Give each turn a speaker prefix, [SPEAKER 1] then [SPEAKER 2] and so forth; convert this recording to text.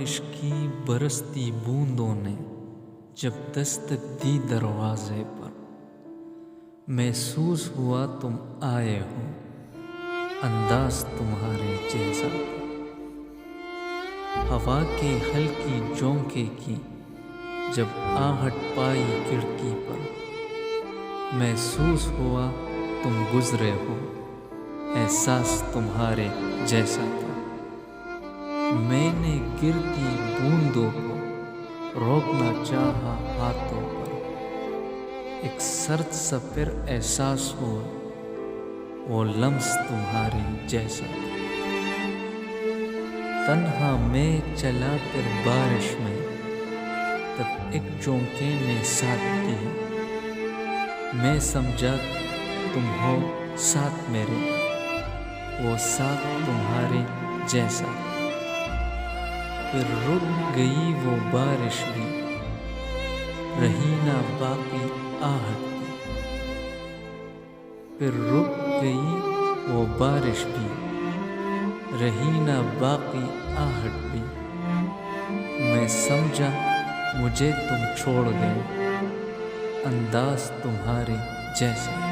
[SPEAKER 1] बारिश की बरसती बूंदों ने जब दस्तक दी दरवाजे पर, महसूस हुआ तुम आए हो, अंदाज तुम्हारे जैसा था। हवा के हल्की झोंके की जब आहट पाई खिड़की पर, महसूस हुआ तुम गुजरे हो, एहसास तुम्हारे जैसा था। मैंने गिरती बूंदों को रोकना चाहा हाथों पर, एक सर्द सा फिर एहसास हुआ वो लम्स तुम्हारे जैसा था। तन्हा मैं चला फिर बारिश में, तब एक झोंके ने साथ दिया। मैं समझा तुम हो साथ मेरे, वो साथ तुम्हारे जैसा। फिर रुक गई वो बारिश भी, रही ना बाकी आहट भी। फिर रुक गई वो बारिश भी, रही ना बाकी आहट भी। मैं समझा मुझे तुम छोड़ गए, अंदाज तुम्हारे जैसा।